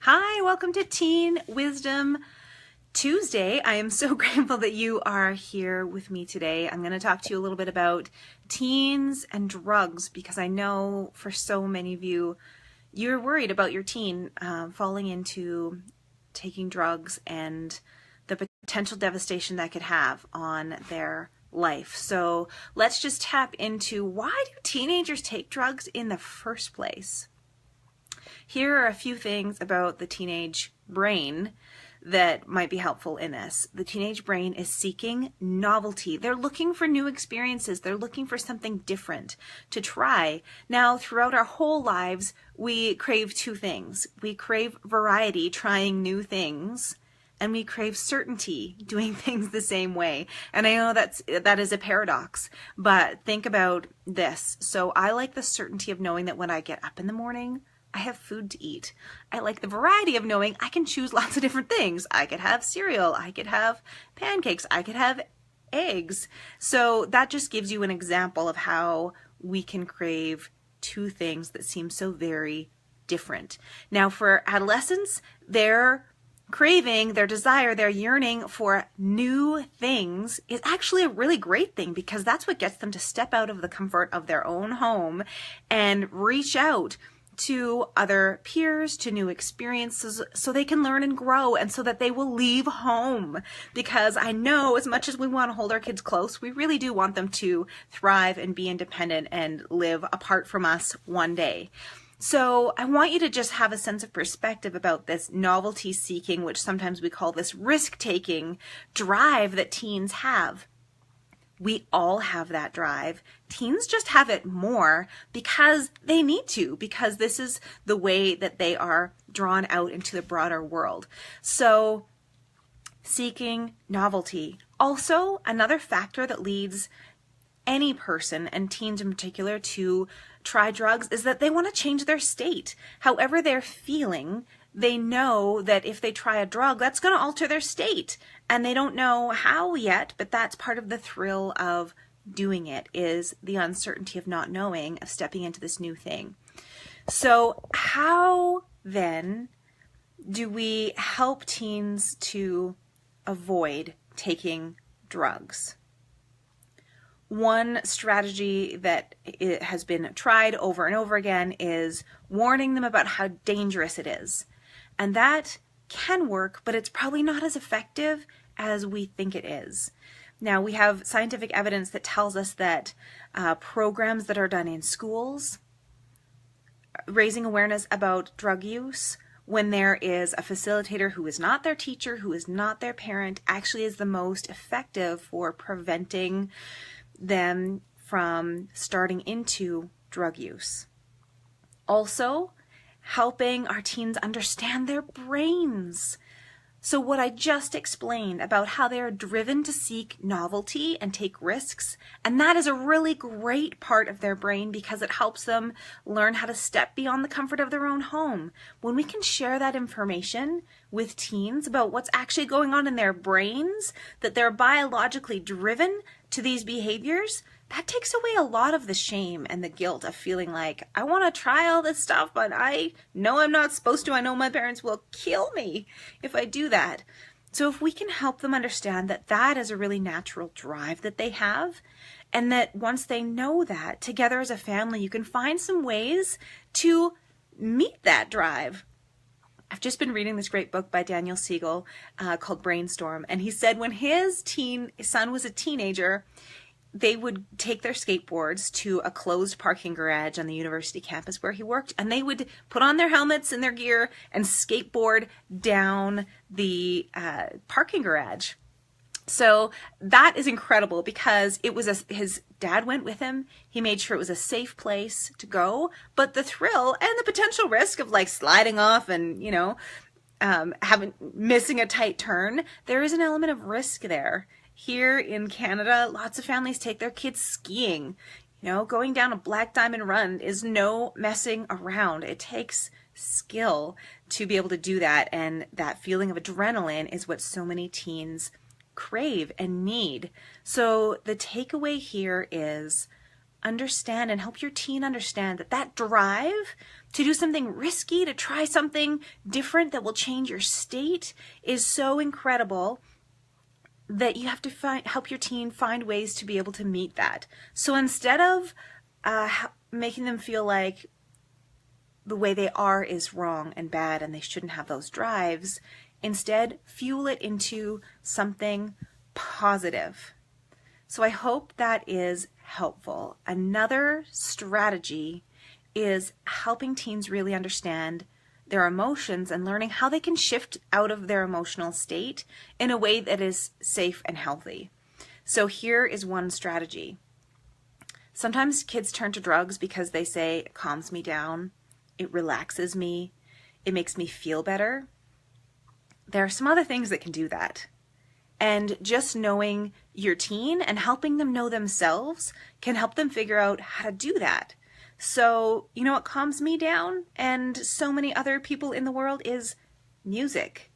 Hi, welcome to Teen Wisdom Tuesday. I am so grateful that you are here with me today. I'm going to talk to you a little bit about teens and drugs because I know for so many of you, you're worried about your teen falling into taking drugs and the potential devastation that could have on their life. So let's just tap into why do teenagers take drugs in the first place? Here are a few things about the teenage brain that might be helpful in this. The teenage brain is seeking novelty. They're looking for new experiences. They're looking for something different to try. Now, throughout our whole lives, we crave two things. We crave variety, trying new things, and we crave certainty, doing things the same way. And I know that is a paradox, but think about this. So I like the certainty of knowing that when I get up in the morning, I have food to eat. I like the variety of knowing I can choose lots of different things. I could have cereal, I could have pancakes, I could have eggs. So that just gives you an example of how we can crave two things that seem so very different. Now for adolescents, their craving, their desire, their yearning for new things is actually a really great thing because that's what gets them to step out of the comfort of their own home and reach out to other peers, to new experiences, so they can learn and grow and so that they will leave home. Because I know as much as we want to hold our kids close, we really do want them to thrive and be independent and live apart from us one day. So I want you to just have a sense of perspective about this novelty seeking, which sometimes we call this risk-taking drive that teens have. We all have that drive. Teens just have it more because they need to, because this is the way that they are drawn out into the broader world. So seeking novelty. Also, another factor that leads any person, and teens in particular, to try drugs is that they want to change their state. However they're feeling, they know that if they try a drug, that's going to alter their state. And they don't know how yet, but that's part of the thrill of doing it, is the uncertainty of not knowing, of stepping into this new thing. So how then do we help teens to avoid taking drugs? One strategy that it has been tried over and over again is warning them about how dangerous it is. And that can work, but it's probably not as effective as we think it is. Now, we have scientific evidence that tells us that programs that are done in schools, raising awareness about drug use, when there is a facilitator who is not their teacher, who is not their parent, actually is the most effective for preventing them from starting into drug use. Also, helping our teens understand their brains. So what I just explained about how they are driven to seek novelty and take risks, and that is a really great part of their brain because it helps them learn how to step beyond the comfort of their own home. When we can share that information with teens about what's actually going on in their brains, that they're biologically driven to these behaviors, that takes away a lot of the shame and the guilt of feeling like, I want to try all this stuff, but I know I'm not supposed to. I know my parents will kill me if I do that. So if we can help them understand that that is a really natural drive that they have, and that once they know that, together as a family, you can find some ways to meet that drive. I've just been reading this great book by Daniel Siegel called Brainstorm, and he said when his son was a teenager, they would take their skateboards to a closed parking garage on the university campus where he worked, and they would put on their helmets and their gear and skateboard down the parking garage. So that is incredible because it was his dad went with him. He made sure it was a safe place to go, but the thrill and the potential risk of like sliding off and, missing a tight turn, there is an element of risk there. Here in Canada, lots of families take their kids skiing. Going down a Black Diamond Run is no messing around. It takes skill to be able to do that, and that feeling of adrenaline is what so many teens crave and need. So the takeaway here is understand and help your teen understand that that drive to do something risky, to try something different that will change your state is so incredible that you have to help your teen find ways to be able to meet that. So instead of making them feel like the way they are is wrong and bad and they shouldn't have those drives, instead fuel it into something positive. So I hope that is helpful. Another strategy is helping teens really understand their emotions and learning how they can shift out of their emotional state in a way that is safe and healthy. So here is one strategy. Sometimes kids turn to drugs because they say it calms me down, it relaxes me, it makes me feel better. There are some other things that can do that. And just knowing your teen and helping them know themselves can help them figure out how to do that. So, you know what calms me down and so many other people in the world is music.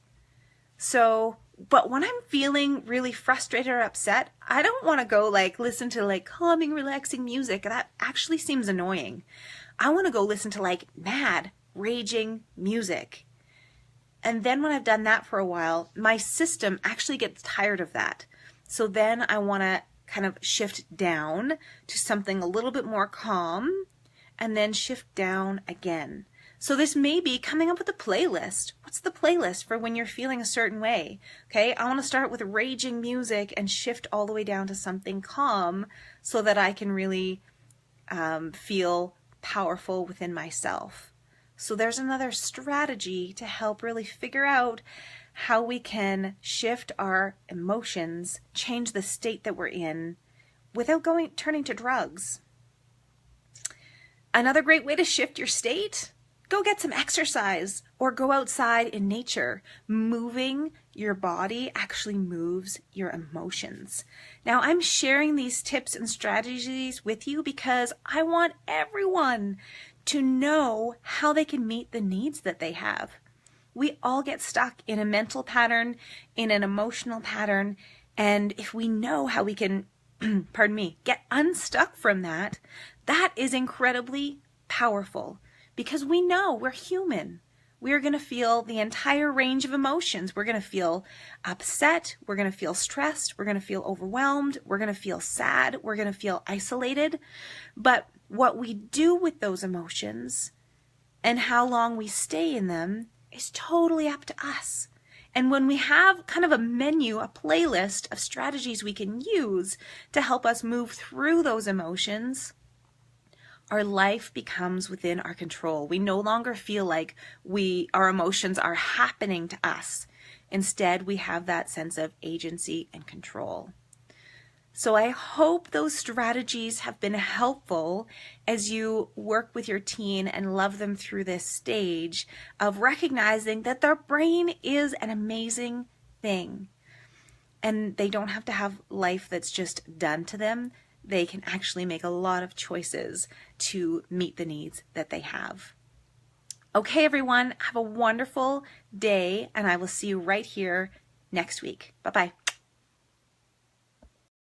So, but when I'm feeling really frustrated or upset, I don't want to go listen to calming, relaxing music. That actually seems annoying. I want to go listen to mad, raging music. And then when I've done that for a while, my system actually gets tired of that. So then I want to kind of shift down to something a little bit more calm and then shift down again. So this may be coming up with a playlist. What's the playlist for when you're feeling a certain way? Okay, I want to start with raging music and shift all the way down to something calm so that I can really feel powerful within myself. So there's another strategy to help really figure out how we can shift our emotions, change the state that we're in without turning to drugs. Another great way to shift your state, go get some exercise or go outside in nature. Moving your body actually moves your emotions. Now, I'm sharing these tips and strategies with you because I want everyone to know how they can meet the needs that they have. We all get stuck in a mental pattern, in an emotional pattern, and if we know how we can, get unstuck from that, that is incredibly powerful because we know we're human. We're going to feel the entire range of emotions. We're going to feel upset. We're going to feel stressed. We're going to feel overwhelmed. We're going to feel sad. We're going to feel isolated. But what we do with those emotions and how long we stay in them is totally up to us. And when we have kind of a menu, a playlist of strategies we can use to help us move through those emotions, our life becomes within our control. We no longer feel like our emotions are happening to us. Instead, we have that sense of agency and control. So I hope those strategies have been helpful as you work with your teen and love them through this stage of recognizing that their brain is an amazing thing. And they don't have to have life that's just done to them. They can actually make a lot of choices to meet the needs that they have. Okay, everyone, have a wonderful day, and I will see you right here next week. Bye-bye.